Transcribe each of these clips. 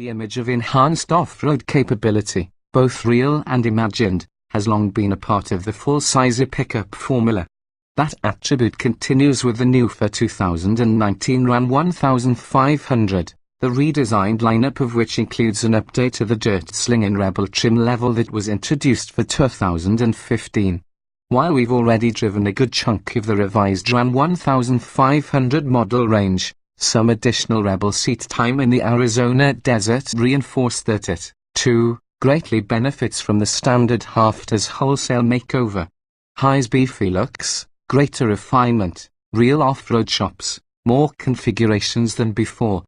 The image of enhanced off-road capability, both real and imagined, has long been a part of the full-size pickup formula. That attribute continues with the new for 2019 Ram 1500, the redesigned lineup of which includes an update to the dirt sling and rebel trim level that was introduced for 2015. While we've already driven a good chunk of the revised Ram 1500 model range, some additional rebel seat time in the Arizona desert reinforced that it, too, greatly benefits from the standard Hafters wholesale makeover. High's beefy looks, greater refinement, real off-road shops, more configurations than before.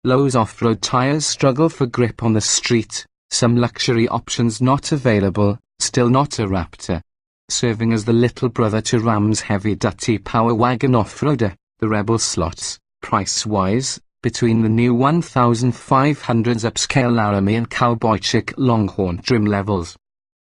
Low's off-road tires struggle for grip on the street, some luxury options not available, still not a Raptor. Serving as the little brother to Ram's heavy-duty power wagon off-roader, the Rebel slots, price-wise, between the new 1500's upscale Laramie and Cowboy Chic Longhorn trim levels.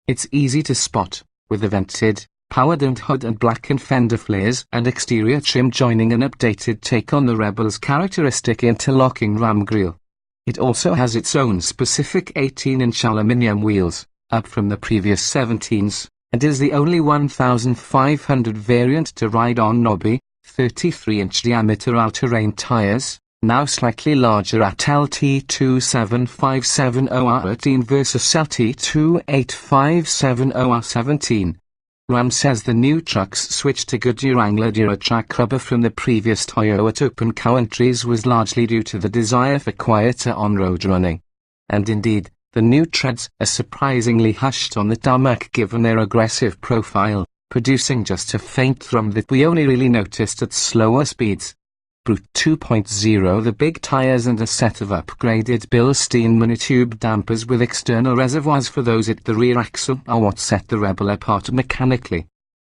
It's easy to spot, with the vented, power-domed hood and blackened fender flares and exterior trim joining an updated take on the Rebel's characteristic interlocking Ram grille. It also has its own specific 18-inch aluminium wheels, up from the previous 17s, and is the only 1500 variant to ride on knobby, 33-inch diameter all-terrain tires, now slightly larger at LT27570R18 versus LT28570R17. Ram says the new trucks switched to Goodyear Wrangler Duratrack rubber from the previous Toyota Open Country's was largely due to the desire for quieter on-road running. And indeed, the new treads are surprisingly hushed on the tarmac given their aggressive profile, producing just a faint thrum that we only really noticed at slower speeds. Brute 2.0 The big tires and a set of upgraded Bilstein monotube dampers with external reservoirs for those at the rear axle are what set the Rebel apart mechanically.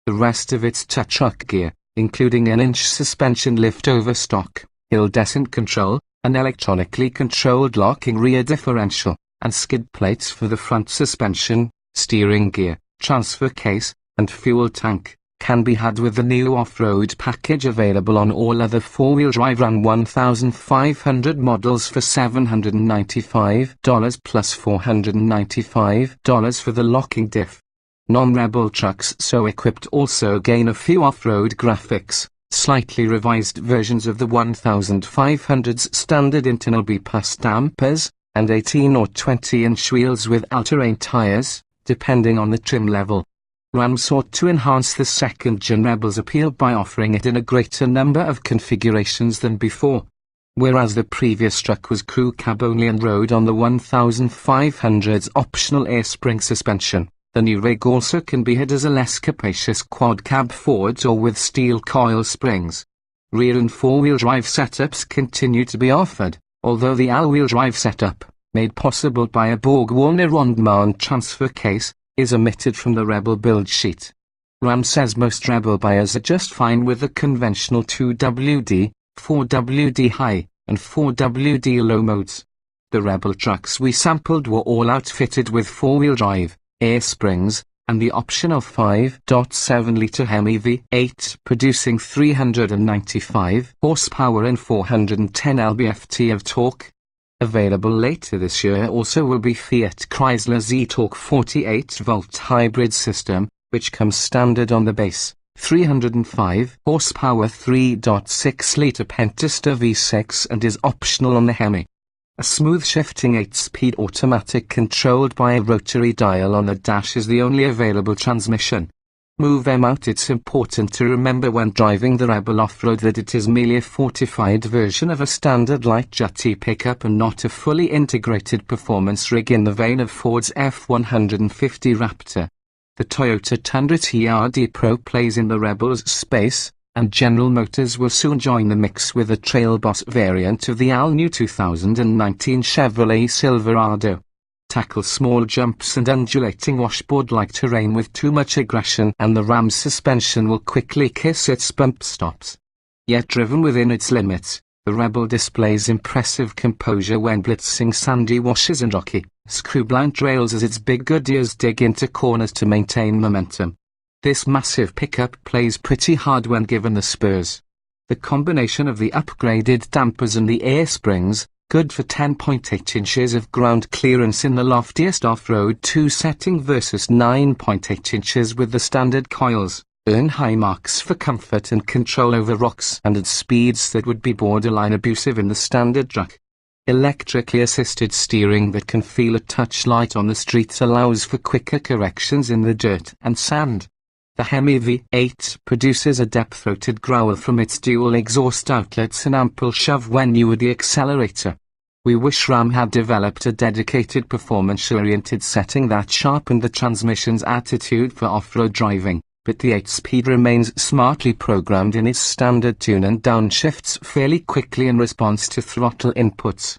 The rest of its truck gear, including an inch suspension lift over stock, hill descent control, an electronically controlled locking rear differential, and skid plates for the front suspension, steering gear, transfer case, and fuel tank, can be had with the new off-road package available on all other four-wheel drive Ram 1500 models for $795 plus $495 for the locking diff. Non-Rebel trucks so equipped also gain a few off-road graphics, slightly revised versions of the 1500's standard internal bypass dampers, and 18 or 20-inch wheels with all-terrain tires, depending on the trim level. Ram sought to enhance the second-gen Rebel's appeal by offering it in a greater number of configurations than before. Whereas the previous truck was crew cab only and rode on the 1500's optional air spring suspension, the new rig also can be had as a less capacious quad cab Ford or with steel coil springs. Rear and four-wheel drive setups continue to be offered, although the all-wheel drive setup, made possible by a Borg-Warner Rondman transfer case, is omitted from the Rebel build sheet. Ram says most Rebel buyers are just fine with the conventional 2WD, 4WD high, and 4WD low modes. The Rebel trucks we sampled were all outfitted with four-wheel drive, air springs, and the optional 5.7-litre Hemi V8 producing 395 horsepower and 410 lb-ft of torque. Available later this year also will be Fiat Chrysler Z-Torque 48-volt hybrid system, which comes standard on the base, 305 horsepower 3.6-litre Pentastar V6 and is optional on the Hemi. A smooth shifting 8-speed automatic controlled by a rotary dial on the dash is the only available transmission. Move them out. It's important to remember when driving the Rebel off-road that it is merely a fortified version of a standard light-duty pickup and not a fully integrated performance rig in the vein of Ford's F-150 Raptor. The Toyota Tundra TRD Pro plays in the Rebel's space, and General Motors will soon join the mix with a Trail Boss variant of the all-new 2019 Chevrolet Silverado. Tackle small jumps and undulating washboard-like terrain with too much aggression, and the Ram's suspension will quickly kiss its bump stops. Yet driven within its limits, the Rebel displays impressive composure when blitzing sandy washes and rocky, screw-blunt rails as its big Goodyears dig into corners to maintain momentum. This massive pickup plays pretty hard when given the spurs. The combination of the upgraded dampers and the air springs, good for 10.8 inches of ground clearance in the loftiest off-road 2 setting versus 9.8 inches with the standard coils. Earn high marks for comfort and control over rocks and at speeds that would be borderline abusive in the standard truck. Electrically assisted steering that can feel a touch light on the streets allows for quicker corrections in the dirt and sand. The Hemi V8 produces a depth-throated growl from its dual exhaust outlets and ample shove when you would the accelerator. We wish Ram had developed a dedicated performance-oriented setting that sharpened the transmission's attitude for off-road driving, but the 8-speed remains smartly programmed in its standard tune and downshifts fairly quickly in response to throttle inputs.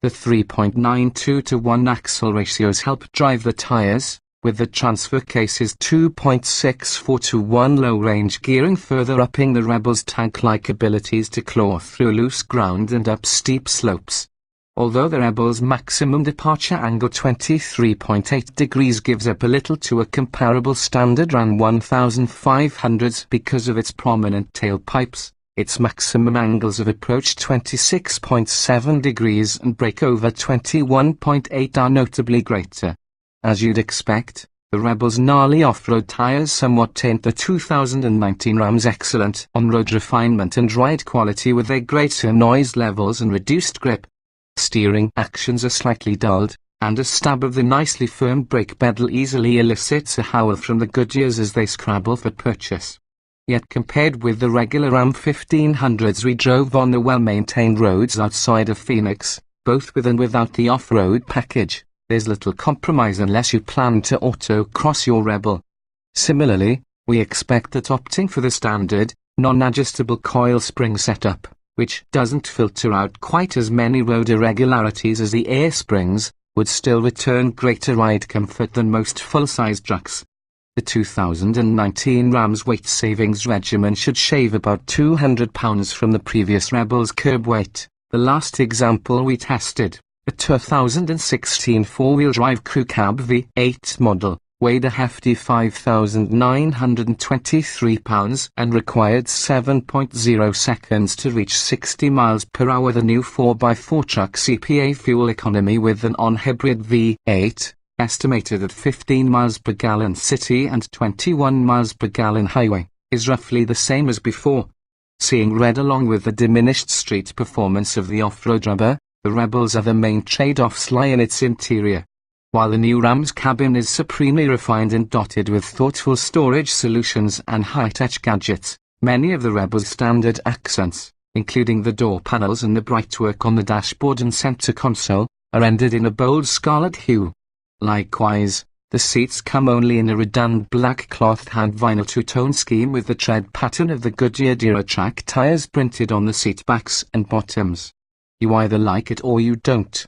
The 3.92 to 1 axle ratios help drive the tires, with the transfer case's 2.64 to 1 low-range gearing further upping the Rebel's tank-like abilities to claw through loose ground and up steep slopes. Although the Rebel's maximum departure angle 23.8 degrees gives up a little to a comparable standard Ram 1500s because of its prominent tailpipes, its maximum angles of approach 26.7 degrees and breakover 21.8 are notably greater. As you'd expect, the Rebel's gnarly off-road tires somewhat taint the 2019 Ram's excellent on-road refinement and ride quality with their greater noise levels and reduced grip. Steering actions are slightly dulled, and a stab of the nicely firm brake pedal easily elicits a howl from the Goodyears as they scrabble for purchase. Yet compared with the regular Ram 1500s we drove on the well-maintained roads outside of Phoenix, both with and without the off-road package, there's little compromise unless you plan to autocross your Rebel. Similarly, we expect that opting for the standard, non-adjustable coil spring setup, which doesn't filter out quite as many road irregularities as the air springs, would still return greater ride comfort than most full-size trucks. The 2019 Ram's weight savings regimen should shave about 200 pounds from the previous Rebel's curb weight. The last example we tested, a 2016 four-wheel drive crew cab V8 model, weighed a hefty 5,923 pounds and required 7.0 seconds to reach 60 miles per hour. The new 4x4 truck CPA fuel economy with an on-hybrid V8, estimated at 15 miles per gallon city and 21 miles per gallon highway, is roughly the same as before. Seeing red along with the diminished street performance of the off-road rubber, the Rebel's other main trade-offs lie in its interior. While the new Ram's cabin is supremely refined and dotted with thoughtful storage solutions and high-tech gadgets, many of the Rebel's standard accents, including the door panels and the brightwork on the dashboard and center console, are rendered in a bold scarlet hue. Likewise, the seats come only in a redundant black cloth hand vinyl two-tone scheme with the tread pattern of the Goodyear Duratrack tires printed on the seat backs and bottoms. You either like it or you don't.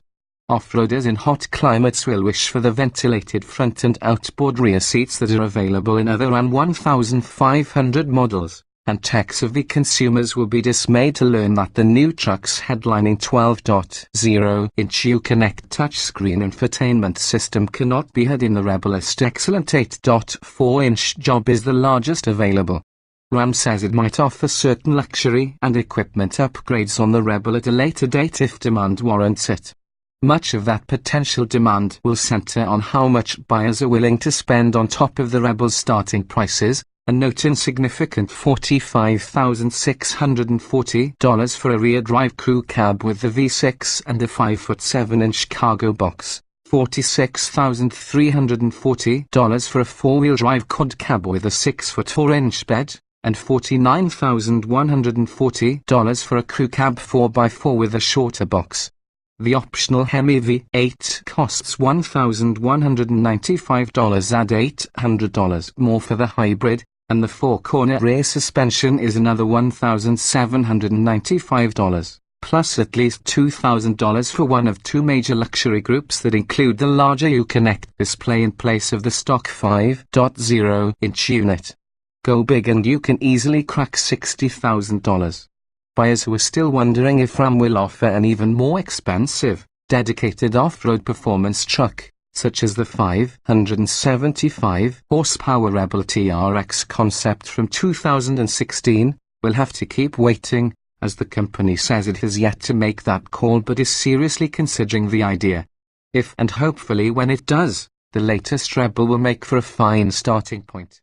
Off-roaders in hot climates will wish for the ventilated front and outboard rear seats that are available in other Ram 1500 models, and tech-savvy consumers will be dismayed to learn that the new truck's headlining 12.0-inch Uconnect touchscreen infotainment system cannot be had in the Rebel's excellent 8.4-inch job is the largest available. Ram says it might offer certain luxury and equipment upgrades on the Rebel at a later date if demand warrants it. Much of that potential demand will center on how much buyers are willing to spend on top of the Rebel's starting prices, a not insignificant $45,640 for a rear-drive crew cab with the V6 and a 5'7" cargo box, $46,340 for a four-wheel drive quad cab with a 6'4" bed, and $49,140 for a crew cab 4x4 with a shorter box. The optional Hemi V8 costs $1,195, add $800 more for the hybrid, and the four-corner rear suspension is another $1,795, plus at least $2,000 for one of two major luxury groups that include the larger Uconnect display in place of the stock 5.0-inch unit. Go big and you can easily crack $60,000. Buyers who are still wondering if Ram will offer an even more expensive, dedicated off-road performance truck, such as the 575-horsepower Rebel TRX concept from 2016, will have to keep waiting, as the company says it has yet to make that call but is seriously considering the idea. If and hopefully when it does, the latest Rebel will make for a fine starting point.